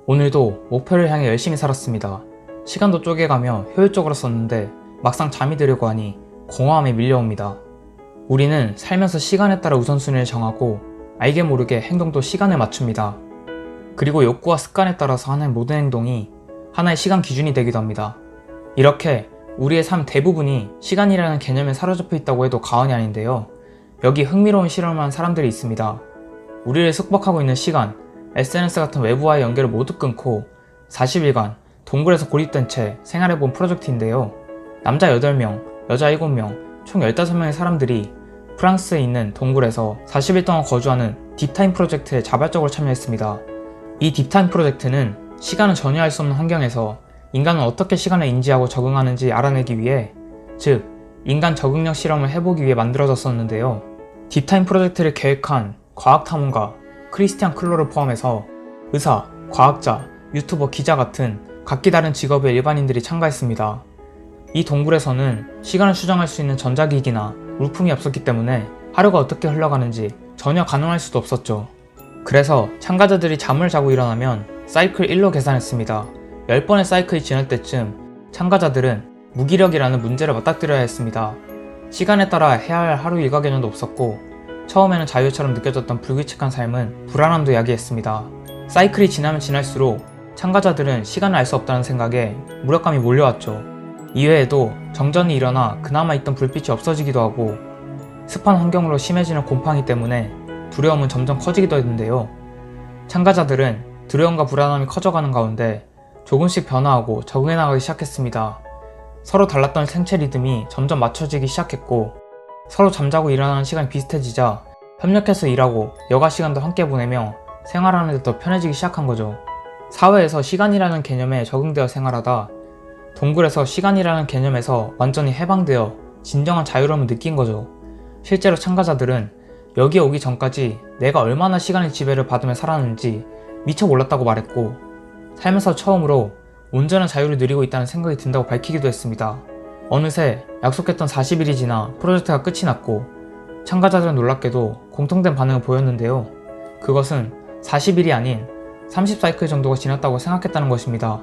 오늘도 목표를 향해 열심히 살았습니다. 시간도 쪼개가며 효율적으로 썼는데 막상 잠이 들려고 하니 공허함이 밀려옵니다. 우리는 살면서 시간에 따라 우선순위를 정하고 알게 모르게 행동도 시간에 맞춥니다. 그리고 욕구와 습관에 따라서 하는 모든 행동이 하나의 시간 기준이 되기도 합니다. 이렇게 우리의 삶 대부분이 시간이라는 개념에 사로잡혀 있다고 해도 과언이 아닌데요. 여기 흥미로운 실험을 한 사람들이 있습니다. 우리를 숙박하고 있는 시간, SNS 같은 외부와의 연결을 모두 끊고 40일간 동굴에서 고립된 채 생활해본 프로젝트인데요. 남자 8명, 여자 7명, 총 15명의 사람들이 프랑스에 있는 동굴에서 40일 동안 거주하는 딥타임 프로젝트에 자발적으로 참여했습니다. 이 딥타임 프로젝트는 시간을 전혀 알 수 없는 환경에서 인간은 어떻게 시간을 인지하고 적응하는지 알아내기 위해, 즉 인간 적응력 실험을 해보기 위해 만들어졌었는데요. 딥타임 프로젝트를 계획한 과학탐험가 크리스티안 클로를 포함해서 의사, 과학자, 유튜버, 기자 같은 각기 다른 직업의 일반인들이 참가했습니다. 이 동굴에서는 시간을 수정할 수 있는 전자기기나 물품이 없었기 때문에 하루가 어떻게 흘러가는지 전혀 가늠할 수도 없었죠. 그래서 참가자들이 잠을 자고 일어나면 사이클 1로 계산했습니다. 10번의 사이클이 지날 때쯤 참가자들은 무기력이라는 문제를 맞닥뜨려야 했습니다. 시간에 따라 해야 할 하루 일과 개념도 없었고 처음에는 자유처럼 느껴졌던 불규칙한 삶은 불안함도 야기했습니다. 사이클이 지나면 지날수록 참가자들은 시간을 알 수 없다는 생각에 무력감이 몰려왔죠. 이외에도 정전이 일어나 그나마 있던 불빛이 없어지기도 하고 습한 환경으로 심해지는 곰팡이 때문에 두려움은 점점 커지기도 했는데요. 참가자들은 두려움과 불안함이 커져가는 가운데 조금씩 변화하고 적응해 나가기 시작했습니다. 서로 달랐던 생체 리듬이 점점 맞춰지기 시작했고 서로 잠자고 일어나는 시간이 비슷해지자 협력해서 일하고 여가 시간도 함께 보내며 생활하는 데 더 편해지기 시작한 거죠. 사회에서 시간이라는 개념에 적응되어 생활하다 동굴에서 시간이라는 개념에서 완전히 해방되어 진정한 자유로움을 느낀 거죠. 실제로 참가자들은 여기에 오기 전까지 내가 얼마나 시간의 지배를 받으며 살았는지 미처 몰랐다고 말했고 삶에서 처음으로 온전한 자유를 누리고 있다는 생각이 든다고 밝히기도 했습니다. 어느새 약속했던 40일이 지나 프로젝트가 끝이 났고 참가자들은 놀랍게도 공통된 반응을 보였는데요. 그것은 40일이 아닌 30사이클 정도가 지났다고 생각했다는 것입니다.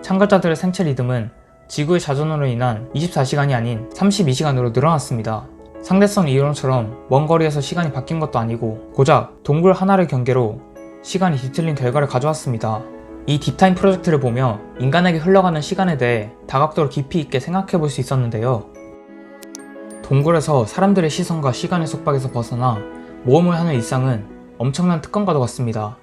참가자들의 생체 리듬은 지구의 자전으로 인한 24시간이 아닌 32시간으로 늘어났습니다. 상대성 이론처럼 먼 거리에서 시간이 바뀐 것도 아니고 고작 동굴 하나를 경계로 시간이 뒤틀린 결과를 가져왔습니다. 이 딥타임 프로젝트를 보며 인간에게 흘러가는 시간에 대해 다각도로 깊이 있게 생각해 볼 수 있었는데요. 동굴에서 사람들의 시선과 시간의 속박에서 벗어나 모험을 하는 일상은 엄청난 특권과도 같습니다.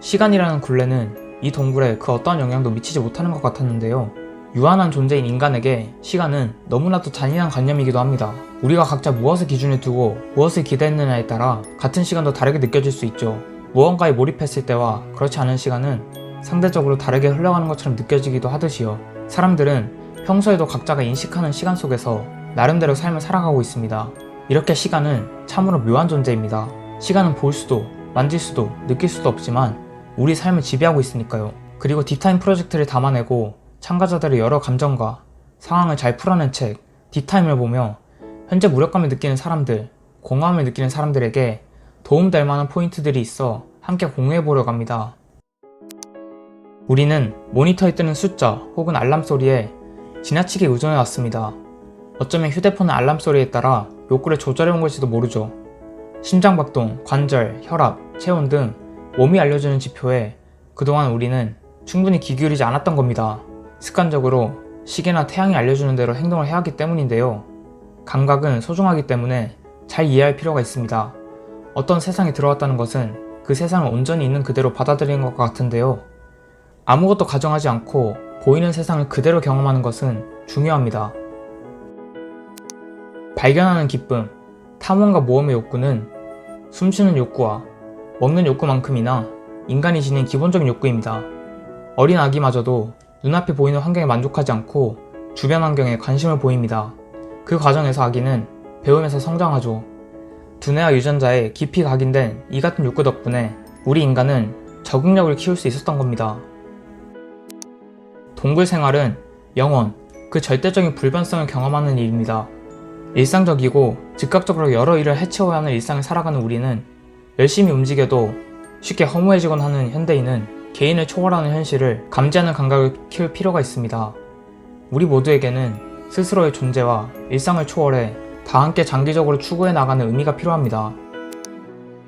시간이라는 굴레는 이 동굴에 그 어떠한 영향도 미치지 못하는 것 같았는데요. 유한한 존재인 인간에게 시간은 너무나도 잔인한 관념이기도 합니다. 우리가 각자 무엇을 기준에 두고 무엇을 기대했느냐에 따라 같은 시간도 다르게 느껴질 수 있죠. 무언가에 몰입했을 때와 그렇지 않은 시간은 상대적으로 다르게 흘러가는 것처럼 느껴지기도 하듯이요. 사람들은 평소에도 각자가 인식하는 시간 속에서 나름대로 삶을 살아가고 있습니다. 이렇게 시간은 참으로 묘한 존재입니다. 시간은 볼 수도, 만질 수도, 느낄 수도 없지만 우리 삶을 지배하고 있으니까요. 그리고 딥타임 프로젝트를 담아내고 참가자들의 여러 감정과 상황을 잘 풀어낸 책 딥타임을 보며 현재 무력감을 느끼는 사람들, 공허함을 느끼는 사람들에게 도움될 만한 포인트들이 있어 함께 공유해보려고 합니다. 우리는 모니터에 뜨는 숫자 혹은 알람 소리에 지나치게 의존해왔습니다. 어쩌면 휴대폰의 알람 소리에 따라 욕구를 조절해온 걸지도 모르죠. 심장박동, 관절, 혈압, 체온 등 몸이 알려주는 지표에 그동안 우리는 충분히 귀 기울이지 않았던 겁니다. 습관적으로 시계나 태양이 알려주는 대로 행동을 해왔기 때문인데요. 감각은 소중하기 때문에 잘 이해할 필요가 있습니다. 어떤 세상에 들어왔다는 것은 그 세상을 온전히 있는 그대로 받아들이는 것과 같은데요. 아무것도 가정하지 않고 보이는 세상을 그대로 경험하는 것은 중요합니다. 발견하는 기쁨, 탐험과 모험의 욕구는 숨쉬는 욕구와 먹는 욕구만큼이나 인간이 지닌 기본적인 욕구입니다. 어린 아기마저도 눈앞에 보이는 환경에 만족하지 않고 주변 환경에 관심을 보입니다. 그 과정에서 아기는 배우면서 성장하죠. 두뇌와 유전자에 깊이 각인된 이 같은 욕구 덕분에 우리 인간은 적응력을 키울 수 있었던 겁니다. 동굴 생활은 영원, 그 절대적인 불변성을 경험하는 일입니다. 일상적이고 즉각적으로 여러 일을 해치워야 하는 일상을 살아가는 우리는 열심히 움직여도 쉽게 허무해지곤 하는 현대인은 개인을 초월하는 현실을 감지하는 감각을 키울 필요가 있습니다. 우리 모두에게는 스스로의 존재와 일상을 초월해 다 함께 장기적으로 추구해 나가는 의미가 필요합니다.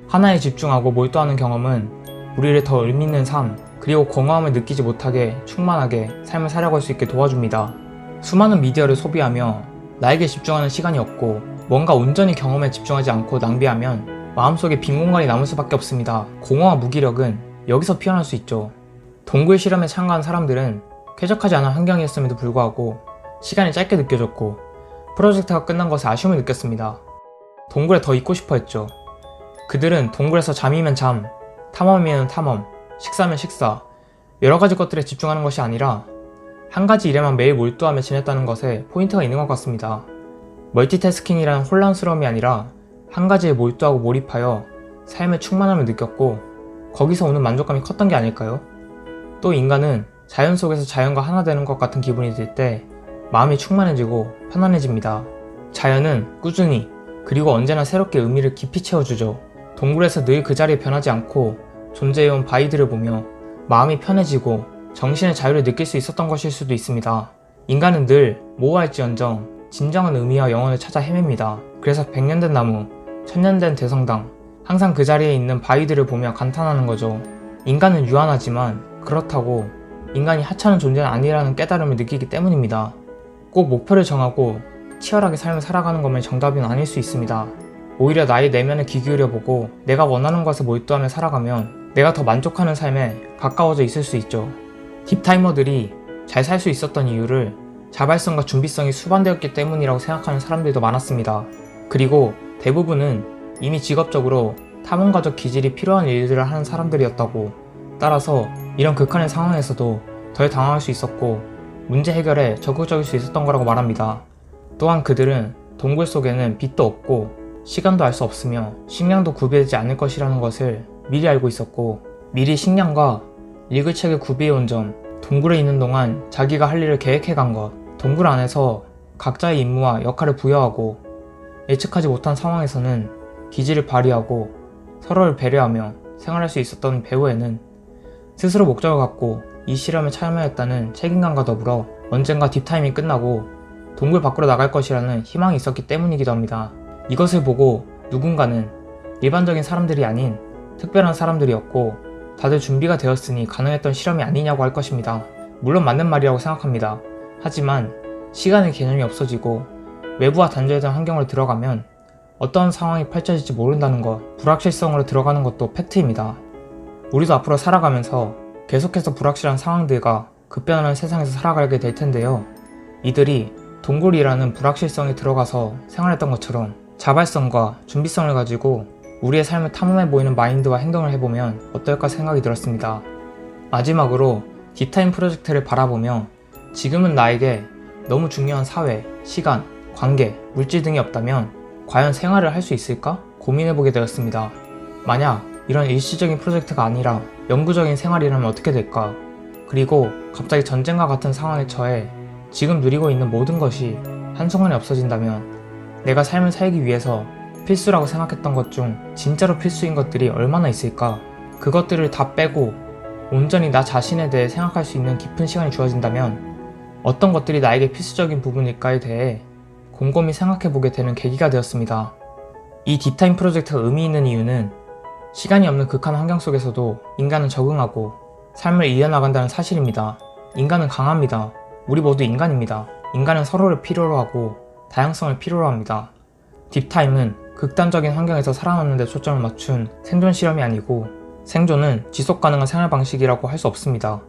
하나에 집중하고 몰두하는 경험은 우리를 더 의미있는 삶, 그리고 공허함을 느끼지 못하게 충만하게 삶을 살아갈 수 있게 도와줍니다. 수많은 미디어를 소비하며 나에게 집중하는 시간이 없고 뭔가 온전히 경험에 집중하지 않고 낭비하면 마음속에 빈 공간이 남을 수밖에 없습니다. 공허와 무기력은 여기서 피어날 수 있죠. 동굴 실험에 참가한 사람들은 쾌적하지 않은 환경이었음에도 불구하고 시간이 짧게 느껴졌고 프로젝트가 끝난 것에 아쉬움을 느꼈습니다. 동굴에 더 있고 싶어 했죠. 그들은 동굴에서 잠이면 잠, 탐험이면 탐험, 식사면 식사, 여러 가지 것들에 집중하는 것이 아니라 한 가지 일에만 매일 몰두하며 지냈다는 것에 포인트가 있는 것 같습니다. 멀티태스킹이란 혼란스러움이 아니라 한 가지에 몰두하고 몰입하여 삶의 충만함을 느꼈고 거기서 오는 만족감이 컸던 게 아닐까요? 또 인간은 자연 속에서 자연과 하나 되는 것 같은 기분이 들 때 마음이 충만해지고 편안해집니다. 자연은 꾸준히 그리고 언제나 새롭게 의미를 깊이 채워주죠. 동굴에서 늘 그 자리에 변하지 않고 존재해온 바위들을 보며 마음이 편해지고 정신의 자유를 느낄 수 있었던 것일 수도 있습니다. 인간은 늘 모호할지언정 진정한 의미와 영혼을 찾아 헤맵니다. 그래서 100년 된 나무, 1000년 된 대성당, 항상 그 자리에 있는 바위들을 보며 감탄하는 거죠. 인간은 유한하지만 그렇다고 인간이 하찮은 존재는 아니라는 깨달음을 느끼기 때문입니다. 꼭 목표를 정하고 치열하게 삶을 살아가는 것만이 정답은 아닐 수 있습니다. 오히려 나의 내면을 귀 기울여보고 내가 원하는 것에 몰두하며 살아가면 내가 더 만족하는 삶에 가까워져 있을 수 있죠. 딥타이머들이 잘 살 수 있었던 이유를 자발성과 준비성이 수반되었기 때문이라고 생각하는 사람들도 많았습니다. 그리고 대부분은 이미 직업적으로 탐험가적 기질이 필요한 일들을 하는 사람들이었다고, 따라서 이런 극한의 상황에서도 덜 당황할 수 있었고 문제 해결에 적극적일 수 있었던 거라고 말합니다. 또한 그들은 동굴 속에는 빛도 없고 시간도 알 수 없으며 식량도 구비되지 않을 것이라는 것을 미리 알고 있었고, 미리 식량과 읽을 책을 구비해온 점, 동굴에 있는 동안 자기가 할 일을 계획해간 것, 동굴 안에서 각자의 임무와 역할을 부여하고 예측하지 못한 상황에서는 기지를 발휘하고 서로를 배려하며 생활할 수 있었던 배우에는 스스로 목적을 갖고 이 실험에 참여했다는 책임감과 더불어 언젠가 딥타임이 끝나고 동굴 밖으로 나갈 것이라는 희망이 있었기 때문이기도 합니다. 이것을 보고 누군가는 일반적인 사람들이 아닌 특별한 사람들이었고 다들 준비가 되었으니 가능했던 실험이 아니냐고 할 것입니다. 물론 맞는 말이라고 생각합니다. 하지만 시간의 개념이 없어지고 외부와 단절된 환경으로 들어가면 어떤 상황이 펼쳐질지 모른다는 것, 불확실성으로 들어가는 것도 팩트입니다. 우리도 앞으로 살아가면서 계속해서 불확실한 상황들과 급변하는 세상에서 살아가게 될 텐데요. 이들이 동굴이라는 불확실성에 들어가서 생활했던 것처럼 자발성과 준비성을 가지고 우리의 삶을 탐험해 보이는 마인드와 행동을 해보면 어떨까 생각이 들었습니다. 마지막으로 딥타임 프로젝트를 바라보며 지금은 나에게 너무 중요한 사회, 시간, 관계, 물질 등이 없다면 과연 생활을 할 수 있을까? 고민해보게 되었습니다. 만약 이런 일시적인 프로젝트가 아니라 영구적인 생활이라면 어떻게 될까? 그리고 갑자기 전쟁과 같은 상황에 처해 지금 누리고 있는 모든 것이 한순간에 없어진다면 내가 삶을 살기 위해서 필수라고 생각했던 것 중 진짜로 필수인 것들이 얼마나 있을까? 그것들을 다 빼고 온전히 나 자신에 대해 생각할 수 있는 깊은 시간이 주어진다면 어떤 것들이 나에게 필수적인 부분일까에 대해 곰곰이 생각해보게 되는 계기가 되었습니다. 이 딥타임 프로젝트가 의미 있는 이유는 시간이 없는 극한 환경 속에서도 인간은 적응하고 삶을 이어나간다는 사실입니다. 인간은 강합니다. 우리 모두 인간입니다. 인간은 서로를 필요로 하고 다양성을 필요로 합니다. 딥타임은 극단적인 환경에서 살아남는 데 초점을 맞춘 생존 실험이 아니고 생존은 지속 가능한 생활 방식이라고 할 수 없습니다.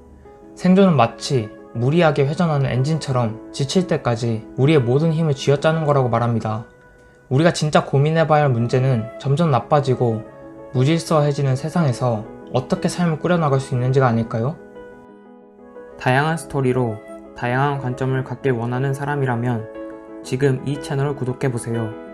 생존은 마치 무리하게 회전하는 엔진처럼 지칠 때까지 우리의 모든 힘을 쥐어짜는 거라고 말합니다. 우리가 진짜 고민해봐야 할 문제는 점점 나빠지고 무질서해지는 세상에서 어떻게 삶을 꾸려나갈 수 있는지가 아닐까요? 다양한 스토리로 다양한 관점을 갖길 원하는 사람이라면 지금 이 채널을 구독해보세요.